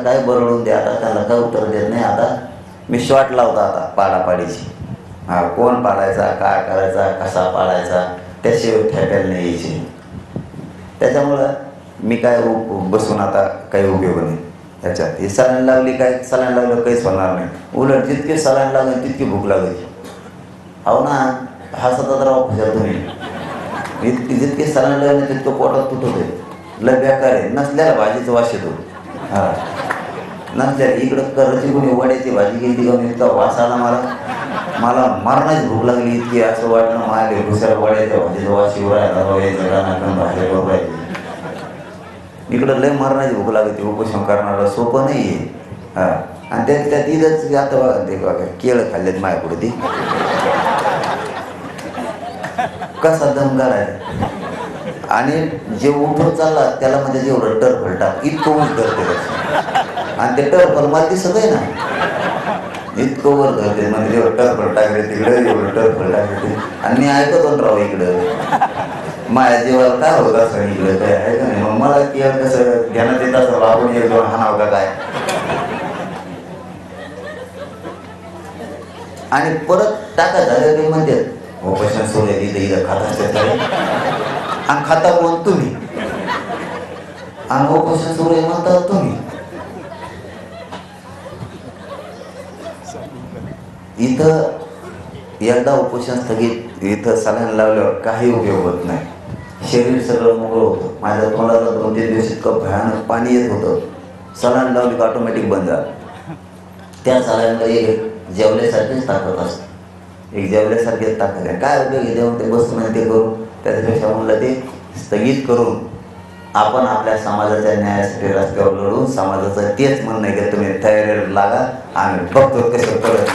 काय बरळून द्या, आता त्याला काय उत्तर देत नाही. आता मी शॉट लावतो आता पाडापाडीची. कोण पाडायचा, काय करायचा, कसा पाडायचा, त्याशिवाय ठेकायला नाही यायची. त्याच्यामुळं मी काय बसून आता काही उपयोग नाही त्याच्यात. ही सलाईन लावली, काय सलाईन लावलं काहीच होणार नाही. उलट जितकी सलाईन लागेल तितकी भूक लागायची. हो ना, हसत राहा खुशाल तुम्ही. जितकी सलाईन लावली तितकं पोटात तुटत आहे. लय बेकार आहे. नसल्याला भाजीचं वास येतो. नसल्या इकडं करायची कोणी वड्याची भाजी गेली का इतका वास आला मला मारण्याची भूक लागली इतकी. असं वाटलं मारले घुसाला वड्याच्या भाजीचा वास येऊ राहिला, भाज्या करू राहिली. इकडं लय मारण्याची भूक लागते. उपोषण करणारं सोपं नाही आहे. आणि त्यात इथंच आता बघा ते बघा केळं खाल्लेत माझ्यापुढे ती कसा दम काढायचा. आणि जे उठून चालला त्याला म्हणजे जेवढं टरफल टाक इतकं वर धरते. आणि ते टरफल मला दिसत आहे ना, इतकं वर धरते. म्हणजे जेवढं टरफल टाकले तिकडे, जेवढं टरफल टाकले. आणि मी ऐकत होतो राव इकडं माझ्या जीवाला काय होत असं इकडं काय आहे का नाही. मग मला केळ कसं ध्यानात येत असं आपण एक दोन हाणाव का काय. आणि परत टाका झालं ते म्हणतात ऑपरेशन सुरू आहे इथं इथं खाता असतात आणि खाता कोण तुम्ही, आणि ऑपरेशन सुरू आहे म्हणता तुम्ही. इथं एकदा उपोषण स्थगित, इथं सलाईन लावल्यावर काही उपयोग होत नाही. शरीर सगळं मोकळं होतं. माझ्या तोंडाला 2-3 दिवस इतकं भयानक पाणी येत होतं. सलाईन लावली की ऑटोमॅटिक बंद झालं. त्या सलाईनला एक जेवल्यासारखीच ताकद असते. एक जेवल्यासारखीच ताकद आहे. काय उपयोग देऊन ते बसून ते करू, त्याच्यापेक्षा म्हणलं ते स्थगित करून आपण आपल्या समाजाच्या न्यायासाठी रस्त्यावर लढून समाजाचं तेच म्हणणं आहे की तुम्ही तयारीला लागा, आम्ही बघतो कसं परत